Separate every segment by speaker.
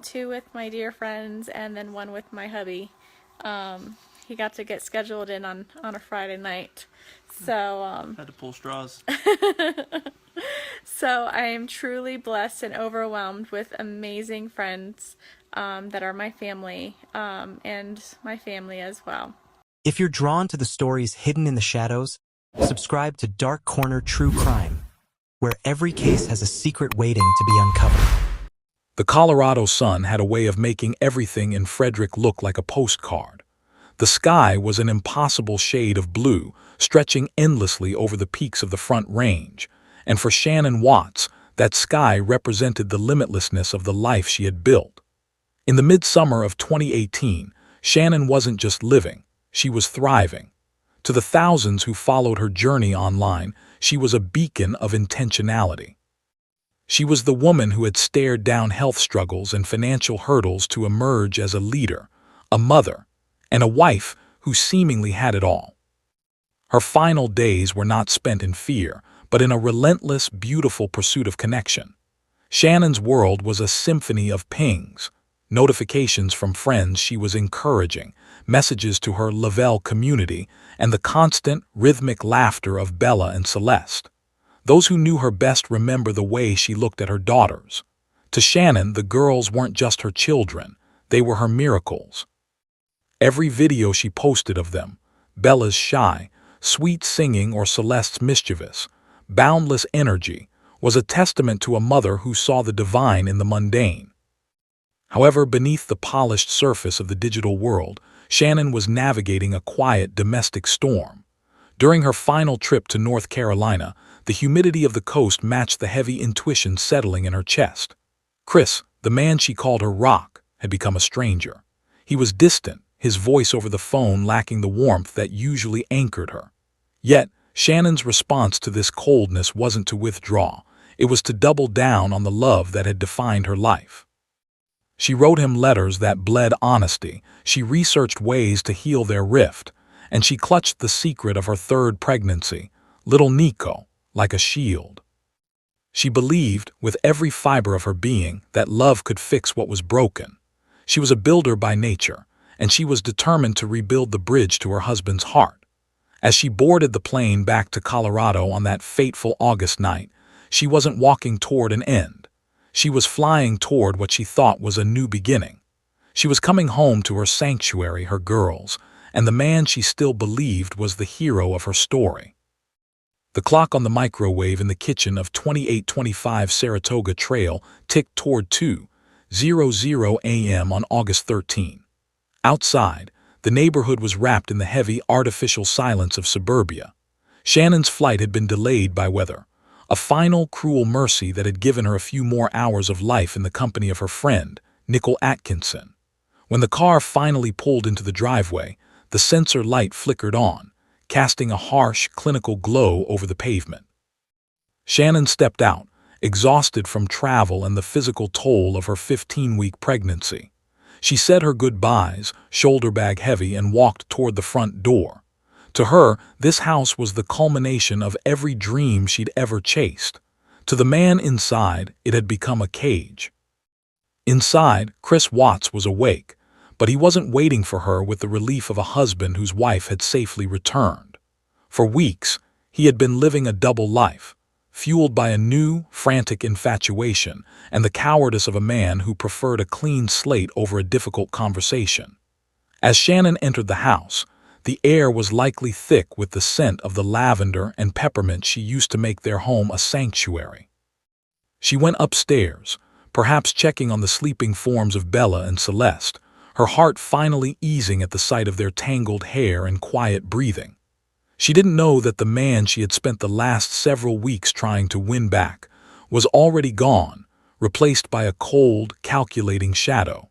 Speaker 1: Two with my dear friends, and then one with my hubby. He got to get scheduled in on a Friday night. So,
Speaker 2: Had to pull straws.
Speaker 1: so I am truly blessed and overwhelmed with amazing friends that are my family and my family as well.
Speaker 3: If you're drawn to the stories hidden in the shadows, subscribe to Dark Corner True Crime, where every case has a secret waiting to be uncovered.
Speaker 4: The Colorado sun had a way of making everything in Frederick look like a postcard. The sky was an impossible shade of blue, stretching endlessly over the peaks of the Front Range, and for Shannan Watts, that sky represented the limitlessness of the life she had built. In the midsummer of 2018, Shannan wasn't just living, she was thriving. To the thousands who followed her journey online, she was a beacon of intentionality. She was the woman who had stared down health struggles and financial hurdles to emerge as a leader, a mother, and a wife who seemingly had it all. Her final days were not spent in fear, but in a relentless, beautiful pursuit of connection. Shannan's world was a symphony of pings, notifications from friends she was encouraging, messages to her Lavelle community, and the constant, rhythmic laughter of Bella and Celeste. Those who knew her best remember the way she looked at her daughters. To Shannan, the girls weren't just her children, they were her miracles. Every video she posted of them, Bella's shy, sweet singing or Celeste's mischievous, boundless energy, was a testament to a mother who saw the divine in the mundane. However, beneath the polished surface of the digital world, Shannan was navigating a quiet domestic storm. During her final trip to North Carolina, the humidity of the coast matched the heavy intuition settling in her chest. Chris, the man she called her rock, had become a stranger. He was distant, his voice over the phone lacking the warmth that usually anchored her. Yet, Shannan's response to this coldness wasn't to withdraw. It was to double down on the love that had defined her life. She wrote him letters that bled honesty, she researched ways to heal their rift, and she clutched the secret of her third pregnancy, little Nico, like a shield. She believed, with every fiber of her being, that love could fix what was broken. She was a builder by nature, and she was determined to rebuild the bridge to her husband's heart. As she boarded the plane back to Colorado on that fateful August night, she wasn't walking toward an end. She was flying toward what she thought was a new beginning. She was coming home to her sanctuary, her girls, and the man she still believed was the hero of her story. The clock on the microwave in the kitchen of 2825 Saratoga Trail ticked toward 2:00 a.m. on August 13. Outside, the neighborhood was wrapped in the heavy, artificial silence of suburbia. Shannan's flight had been delayed by weather, a final, cruel mercy that had given her a few more hours of life in the company of her friend, Nicole Atkinson. When the car finally pulled into the driveway, the sensor light flickered on, casting a harsh, clinical glow over the pavement. Shannan stepped out, exhausted from travel and the physical toll of her 15-week pregnancy. She said her goodbyes, shoulder bag heavy, and walked toward the front door. To her, this house was the culmination of every dream she'd ever chased. To the man inside, it had become a cage. Inside, Chris Watts was awake, but he wasn't waiting for her with the relief of a husband whose wife had safely returned. For weeks, he had been living a double life, fueled by a new, frantic infatuation and the cowardice of a man who preferred a clean slate over a difficult conversation. As Shannan entered the house, the air was likely thick with the scent of the lavender and peppermint she used to make their home a sanctuary. She went upstairs, perhaps checking on the sleeping forms of Bella and Celeste, her heart finally easing at the sight of their tangled hair and quiet breathing. She didn't know that the man she had spent the last several weeks trying to win back was already gone, replaced by a cold, calculating shadow.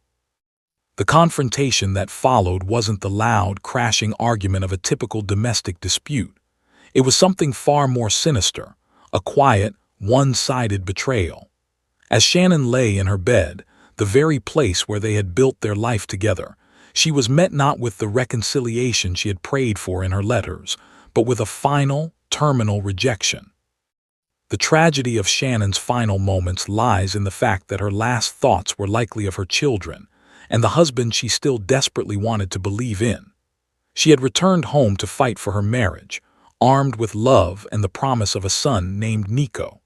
Speaker 4: The confrontation that followed wasn't the loud, crashing argument of a typical domestic dispute. It was something far more sinister, a quiet, one-sided betrayal. As Shannan lay in her bed, the very place where they had built their life together, she was met not with the reconciliation she had prayed for in her letters, but with a final, terminal rejection. The tragedy of Shannan's final moments lies in the fact that her last thoughts were likely of her children and the husband she still desperately wanted to believe in. She had returned home to fight for her marriage, armed with love and the promise of a son named Nico.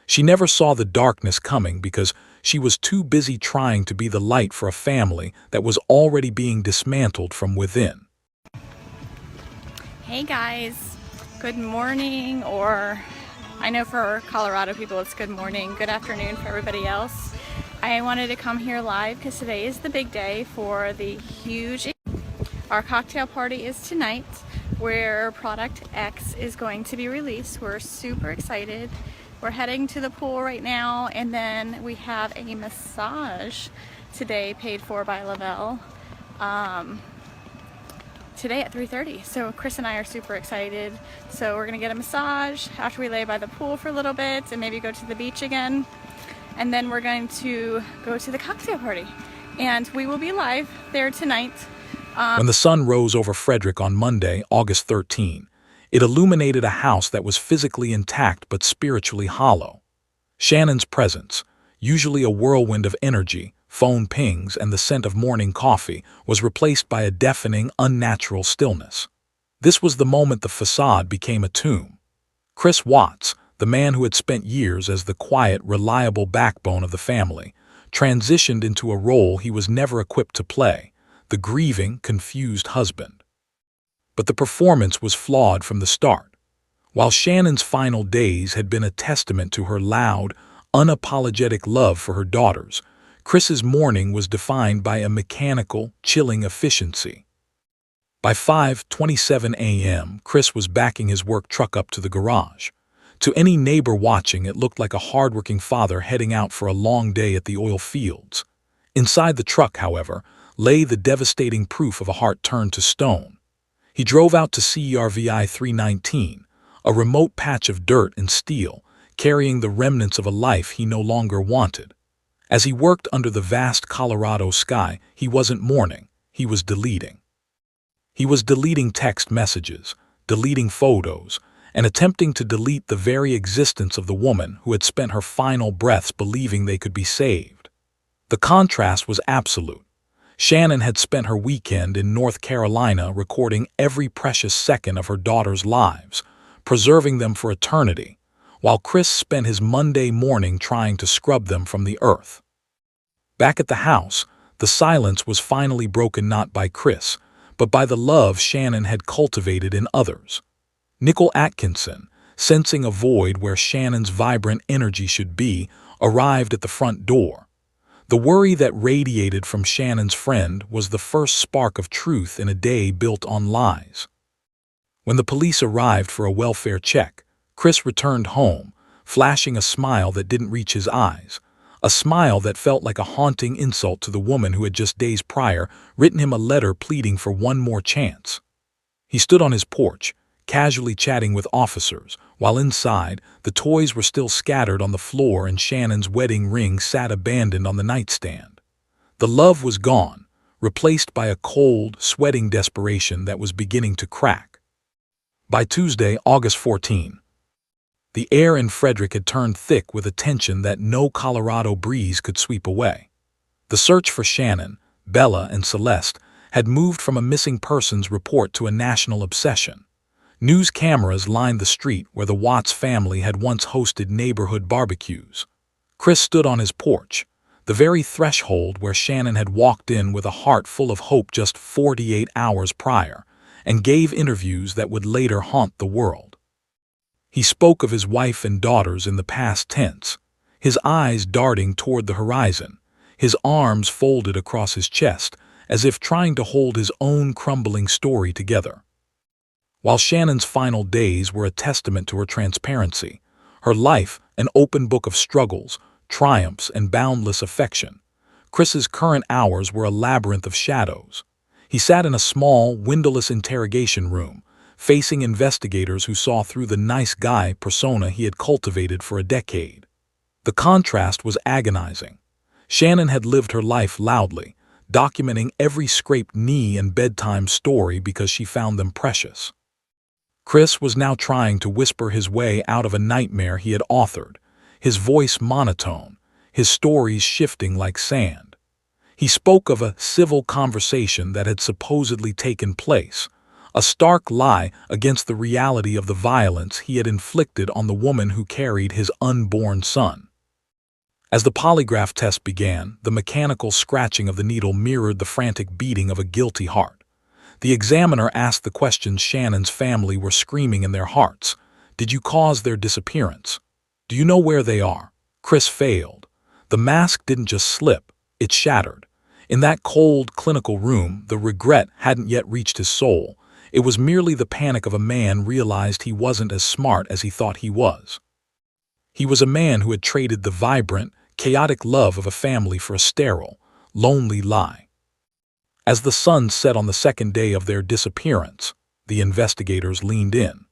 Speaker 4: She never saw the darkness coming because she was too busy trying to be the light for a family that was already being dismantled from within.
Speaker 1: Hey guys, good morning, or I know for Colorado people it's good morning, good afternoon for everybody else. I wanted to come here live because today is the big day for the huge... Our cocktail party is tonight where Product X is going to be released. We're super excited. We're heading to the pool right now, and then we have a massage today paid for by Lavelle today at 3:30. So Chris and I are super excited. So we're gonna get a massage after we lay by the pool for a little bit and maybe go to the beach again. And then we're going to go to the cocktail party. And we will be live there tonight.
Speaker 4: When the sun rose over Frederick on Monday, August 13, it illuminated a house that was physically intact but spiritually hollow. Shannan's presence, usually a whirlwind of energy, phone pings, and the scent of morning coffee, was replaced by a deafening, unnatural stillness. This was the moment the facade became a tomb. Chris Watts, the man who had spent years as the quiet, reliable backbone of the family, transitioned into a role he was never equipped to play: the grieving, confused husband. But the performance was flawed from the start. While Shannan's final days had been a testament to her loud, unapologetic love for her daughters, Chris's mourning was defined by a mechanical, chilling efficiency. By 5:27 a.m., Chris was backing his work truck up to the garage. To any neighbor watching, it looked like a hardworking father heading out for a long day at the oil fields. Inside the truck, however, lay the devastating proof of a heart turned to stone. He drove out to CERVI 319, a remote patch of dirt and steel, carrying the remnants of a life he no longer wanted. As he worked under the vast Colorado sky, he wasn't mourning, he was deleting. He was deleting text messages, deleting photos, and attempting to delete the very existence of the woman who had spent her final breaths believing they could be saved. The contrast was absolute. Shannan had spent her weekend in North Carolina recording every precious second of her daughters' lives, preserving them for eternity, while Chris spent his Monday morning trying to scrub them from the earth. Back at the house, the silence was finally broken not by Chris, but by the love Shannan had cultivated in others. Nicole Atkinson, sensing a void where Shannan's vibrant energy should be, arrived at the front door. The worry that radiated from Shannan's friend was the first spark of truth in a day built on lies. When the police arrived for a welfare check, Chris returned home, flashing a smile that didn't reach his eyes, a smile that felt like a haunting insult to the woman who had just days prior written him a letter pleading for one more chance. He stood on his porch, casually chatting with officers, while inside, the toys were still scattered on the floor and Shannan's wedding ring sat abandoned on the nightstand. The love was gone, replaced by a cold, sweating desperation that was beginning to crack. By Tuesday, August 14, the air in Frederick had turned thick with a tension that no Colorado breeze could sweep away. The search for Shannan, Bella, and Celeste had moved from a missing persons report to a national obsession. News cameras lined the street where the Watts family had once hosted neighborhood barbecues. Chris stood on his porch, the very threshold where Shannan had walked in with a heart full of hope just 48 hours prior, and gave interviews that would later haunt the world. He spoke of his wife and daughters in the past tense, his eyes darting toward the horizon, his arms folded across his chest, as if trying to hold his own crumbling story together. While Shannan's final days were a testament to her transparency, her life an open book of struggles, triumphs, and boundless affection, Chris's current hours were a labyrinth of shadows. He sat in a small, windowless interrogation room, facing investigators who saw through the nice guy persona he had cultivated for a decade. The contrast was agonizing. Shannan had lived her life loudly, documenting every scraped knee and bedtime story because she found them precious. Chris was now trying to whisper his way out of a nightmare he had authored, his voice monotone, his stories shifting like sand. He spoke of a civil conversation that had supposedly taken place, a stark lie against the reality of the violence he had inflicted on the woman who carried his unborn son. As the polygraph test began, the mechanical scratching of the needle mirrored the frantic beating of a guilty heart. The examiner asked the questions Shannan's family were screaming in their hearts. Did you cause their disappearance? Do you know where they are? Chris failed. The mask didn't just slip, it shattered. In that cold, clinical room, the regret hadn't yet reached his soul. It was merely the panic of a man realized he wasn't as smart as he thought he was. He was a man who had traded the vibrant, chaotic love of a family for a sterile, lonely lie. As the sun set on the second day of their disappearance, the investigators leaned in.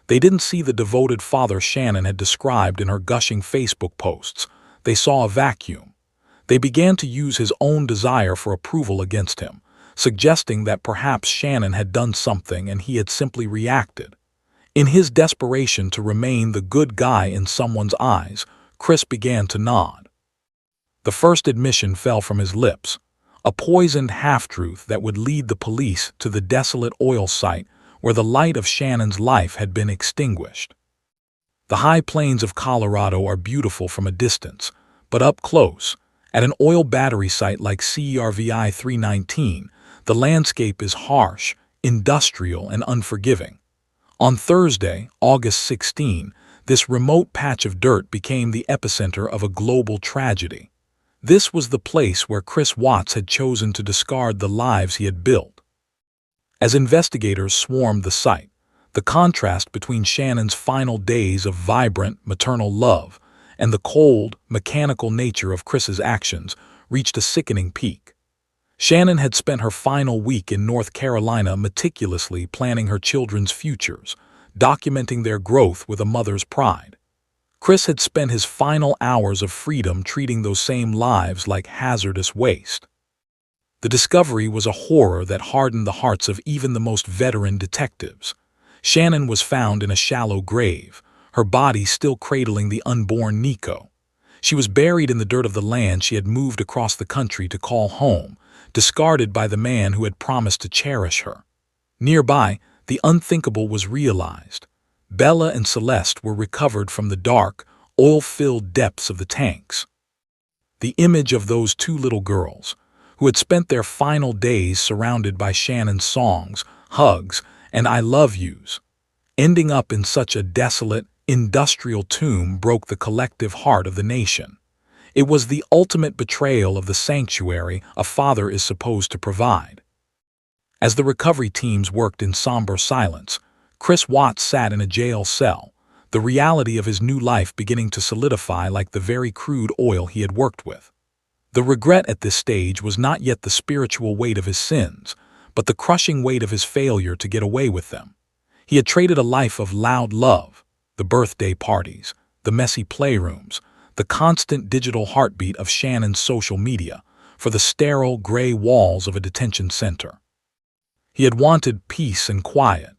Speaker 4: They didn't see the devoted father Shannan had described in her gushing Facebook posts. They saw a vacuum. They began to use his own desire for approval against him, suggesting that perhaps Shannan had done something and he had simply reacted. In his desperation to remain the good guy in someone's eyes, Chris began to nod. The first admission fell from his lips, a poisoned half-truth that would lead the police to the desolate oil site where the light of Shannan's life had been extinguished. The high plains of Colorado are beautiful from a distance, but up close, at an oil battery site like CERVI 319, the landscape is harsh, industrial, and unforgiving. On Thursday, August 16, this remote patch of dirt became the epicenter of a global tragedy. This was the place where Chris Watts had chosen to discard the lives he had built. As investigators swarmed the site, the contrast between Shannan's final days of vibrant, maternal love and the cold, mechanical nature of Chris's actions reached a sickening peak. Shannan had spent her final week in North Carolina meticulously planning her children's futures, documenting their growth with a mother's pride. Chris had spent his final hours of freedom treating those same lives like hazardous waste. The discovery was a horror that hardened the hearts of even the most veteran detectives. Shannan was found in a shallow grave, her body still cradling the unborn Nico. She was buried in the dirt of the land she had moved across the country to call home, discarded by the man who had promised to cherish her. Nearby, the unthinkable was realized. Bella and Celeste were recovered from the dark, oil-filled depths of the tanks. The image of those two little girls, who had spent their final days surrounded by Shannan's songs, hugs, and I love yous, ending up in such a desolate, industrial tomb broke the collective heart of the nation. It was the ultimate betrayal of the sanctuary a father is supposed to provide. As the recovery teams worked in somber silence, Chris Watts sat in a jail cell, the reality of his new life beginning to solidify like the very crude oil he had worked with. The regret at this stage was not yet the spiritual weight of his sins, but the crushing weight of his failure to get away with them. He had traded a life of loud love, the birthday parties, the messy playrooms, the constant digital heartbeat of Shannan's social media, for the sterile gray walls of a detention center. He had wanted peace and quiet,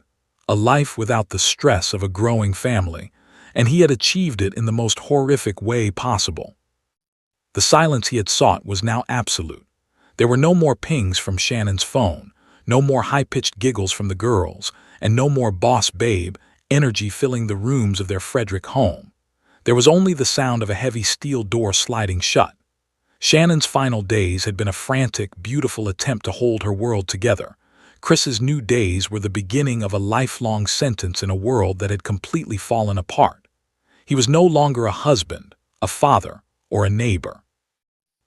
Speaker 4: a life without the stress of a growing family, and he had achieved it in the most horrific way possible. The silence he had sought was now absolute. There were no more pings from Shannan's phone, no more high-pitched giggles from the girls, and no more boss babe energy filling the rooms of their Frederick home. There was only the sound of a heavy steel door sliding shut. Shannan's final days had been a frantic, beautiful attempt to hold her world together. Chris's new days were the beginning of a lifelong sentence in a world that had completely fallen apart. He was no longer a husband, a father, or a neighbor.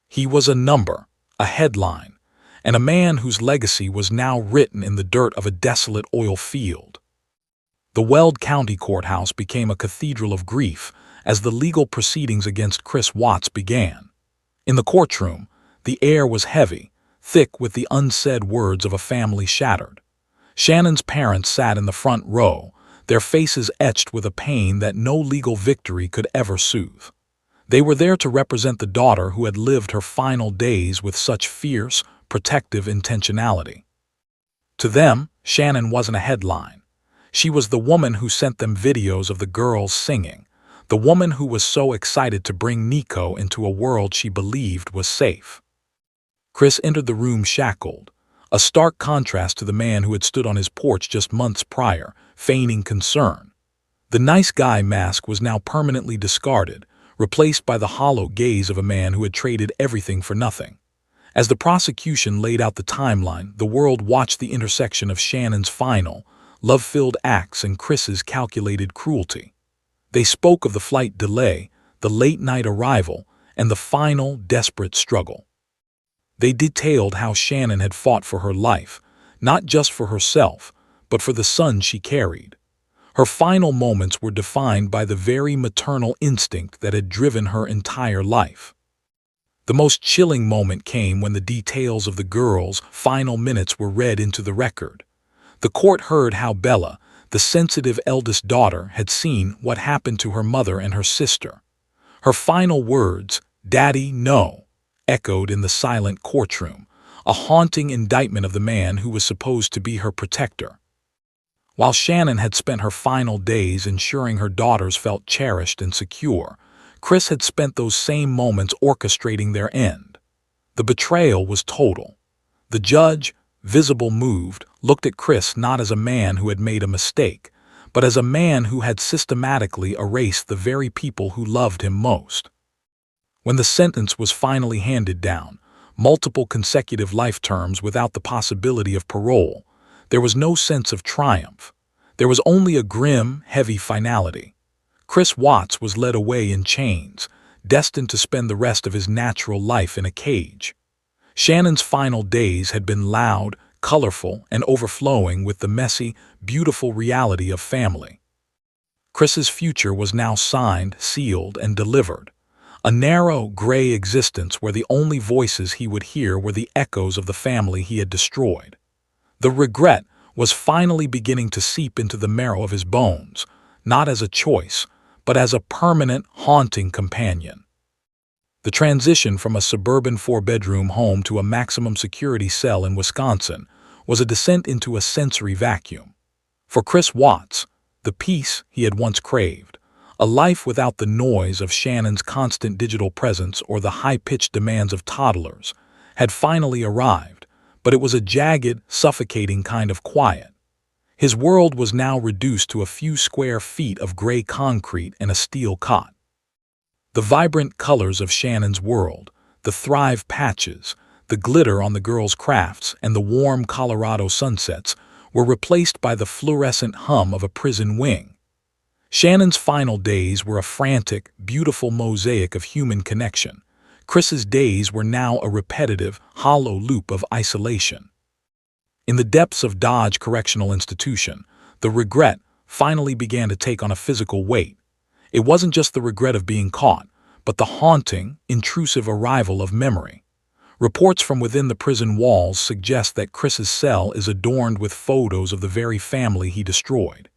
Speaker 4: He was a number, a headline, and a man whose legacy was now written in the dirt of a desolate oil field. The Weld County Courthouse became a cathedral of grief as the legal proceedings against Chris Watts began. In the courtroom, the air was heavy, thick with the unsaid words of a family shattered. Shannan's parents sat in the front row, their faces etched with a pain that no legal victory could ever soothe. They were there to represent the daughter who had lived her final days with such fierce, protective intentionality. To them, Shannan wasn't a headline. She was the woman who sent them videos of the girls singing, the woman who was so excited to bring Nico into a world she believed was safe. Chris entered the room shackled, a stark contrast to the man who had stood on his porch just months prior, feigning concern. The nice guy mask was now permanently discarded, replaced by the hollow gaze of a man who had traded everything for nothing. As the prosecution laid out the timeline, the world watched the intersection of Shannan's final, love-filled acts and Chris's calculated cruelty. They spoke of the flight delay, the late-night arrival, and the final, desperate struggle. They detailed how Shannan had fought for her life, not just for herself, but for the son she carried. Her final moments were defined by the very maternal instinct that had driven her entire life. The most chilling moment came when the details of the girls' final minutes were read into the record. The court heard how Bella, the sensitive eldest daughter, had seen what happened to her mother and her sister. Her final words, "Daddy, no," echoed in the silent courtroom, a haunting indictment of the man who was supposed to be her protector. While Shannan had spent her final days ensuring her daughters felt cherished and secure, Chris had spent those same moments orchestrating their end. The betrayal was total. The judge, visible moved, looked at Chris not as a man who had made a mistake, but as a man who had systematically erased the very people who loved him most. When the sentence was finally handed down, multiple consecutive life terms without the possibility of parole, there was no sense of triumph. There was only a grim, heavy finality. Chris Watts was led away in chains, destined to spend the rest of his natural life in a cage. Shannan's final days had been loud, colorful, and overflowing with the messy, beautiful reality of family. Chris's future was now signed, sealed, and delivered. A narrow, gray existence where the only voices he would hear were the echoes of the family he had destroyed. The regret was finally beginning to seep into the marrow of his bones, not as a choice, but as a permanent, haunting companion. The transition from a suburban four-bedroom home to a maximum security cell in Wisconsin was a descent into a sensory vacuum. For Chris Watts, the peace he had once craved, a life without the noise of Shannan's constant digital presence or the high-pitched demands of toddlers, had finally arrived, but it was a jagged, suffocating kind of quiet. His world was now reduced to a few square feet of gray concrete and a steel cot. The vibrant colors of Shannan's world, the thrive patches, the glitter on the girls' crafts, and the warm Colorado sunsets were replaced by the fluorescent hum of a prison wing. Shannan's final days were a frantic, beautiful mosaic of human connection. Chris's days were now a repetitive, hollow loop of isolation. In the depths of Dodge Correctional Institution, the regret finally began to take on a physical weight. It wasn't just the regret of being caught, but the haunting, intrusive arrival of memory. Reports from within the prison walls suggest that Chris's cell is adorned with photos of the very family he destroyed.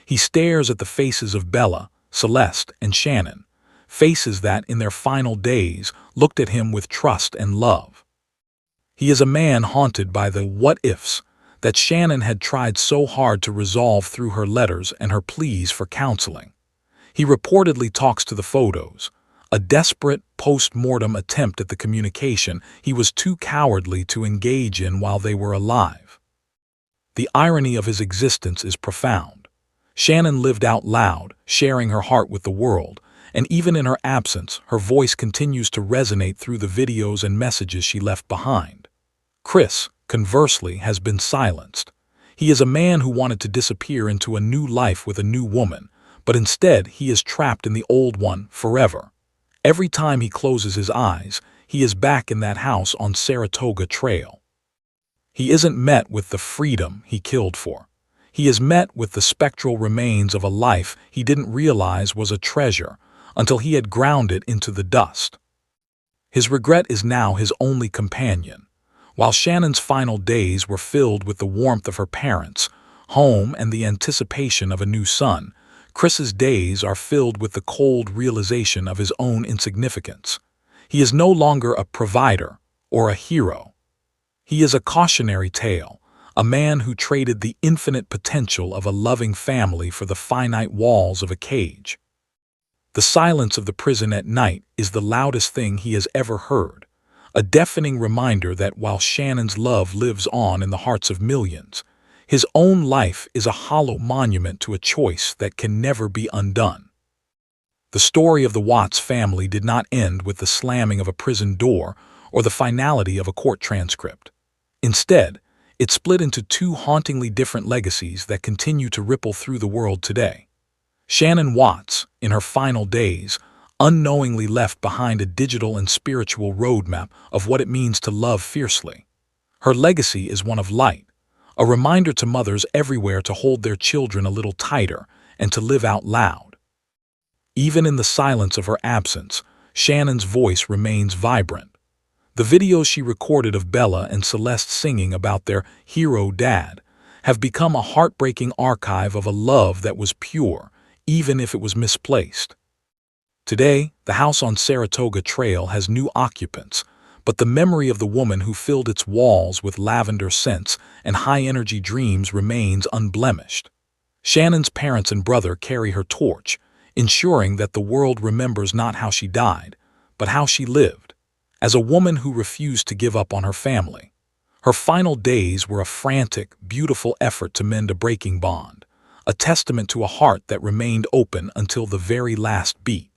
Speaker 4: He stares at the faces of Bella, Celeste, and Shannan, faces that, in their final days, looked at him with trust and love. He is a man haunted by the what-ifs that Shannan had tried so hard to resolve through her letters and her pleas for counseling. He reportedly talks to the photos, a desperate post-mortem attempt at the communication he was too cowardly to engage in while they were alive. The irony of his existence is profound. Shannan lived out loud, sharing her heart with the world, and even in her absence, her voice continues to resonate through the videos and messages she left behind. Chris, conversely, has been silenced. He is a man who wanted to disappear into a new life with a new woman, but instead he is trapped in the old one forever. Every time he closes his eyes, he is back in that house on Saratoga Trail. He isn't met with the freedom he killed for. He is met with the spectral remains of a life he didn't realize was a treasure until he had ground it into the dust. His regret is now his only companion. While Shannan's final days were filled with the warmth of her parents, home, and the anticipation of a new son, Chris's days are filled with the cold realization of his own insignificance. He is no longer a provider or a hero. He is a cautionary tale, a man who traded the infinite potential of a loving family for the finite walls of a cage. The silence of the prison at night is the loudest thing he has ever heard, a deafening reminder that while Shannan's love lives on in the hearts of millions, his own life is a hollow monument to a choice that can never be undone. The story of the Watts family did not end with the slamming of a prison door or the finality of a court transcript. Instead, it split into two hauntingly different legacies that continue to ripple through the world today. Shannan Watts, in her final days, unknowingly left behind a digital and spiritual roadmap of what it means to love fiercely. Her legacy is one of light, a reminder to mothers everywhere to hold their children a little tighter and to live out loud. Even in the silence of her absence, Shannan's voice remains vibrant. The videos she recorded of Bella and Celeste singing about their hero dad have become a heartbreaking archive of a love that was pure, even if it was misplaced. Today, the house on Saratoga Trail has new occupants, but the memory of the woman who filled its walls with lavender scents and high-energy dreams remains unblemished. Shannan's parents and brother carry her torch, ensuring that the world remembers not how she died, but how she lived, as a woman who refused to give up on her family. Her final days were a frantic, beautiful effort to mend a breaking bond, a testament to a heart that remained open until the very last beat.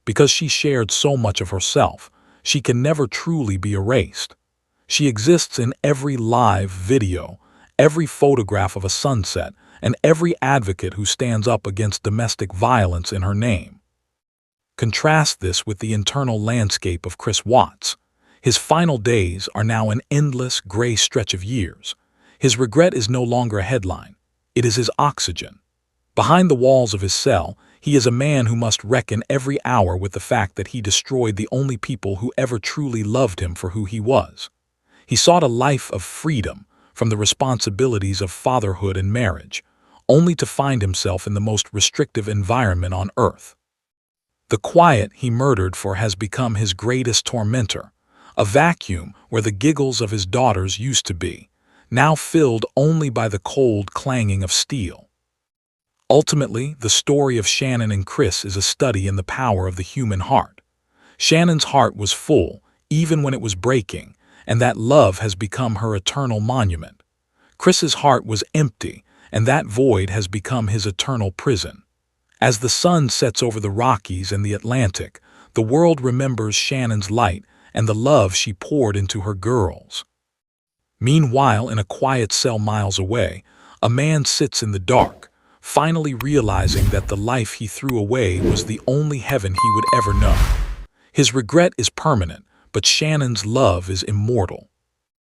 Speaker 4: Because she shared so much of herself, she can never truly be erased. She exists in every live video, every photograph of a sunset, and every advocate who stands up against domestic violence in her name. Contrast this with the internal landscape of Chris Watts. His final days are now an endless, gray stretch of years. His regret is no longer a headline. It is his oxygen. Behind the walls of his cell, he is a man who must reckon every hour with the fact that he destroyed the only people who ever truly loved him for who he was. He sought a life of freedom from the responsibilities of fatherhood and marriage, only to find himself in the most restrictive environment on earth. The quiet he murdered for has become his greatest tormentor, a vacuum where the giggles of his daughters used to be, now filled only by the cold clanging of steel. Ultimately, the story of Shannan and Chris is a study in the power of the human heart. Shannan's heart was full, even when it was breaking, and that love has become her eternal monument. Chris's heart was empty, and that void has become his eternal prison. As the sun sets over the Rockies and the Atlantic, the world remembers Shannan's light and the love she poured into her girls. Meanwhile, in a quiet cell miles away, a man sits in the dark, finally realizing that the life he threw away was the only heaven he would ever know. His regret is permanent, but Shannan's love is immortal.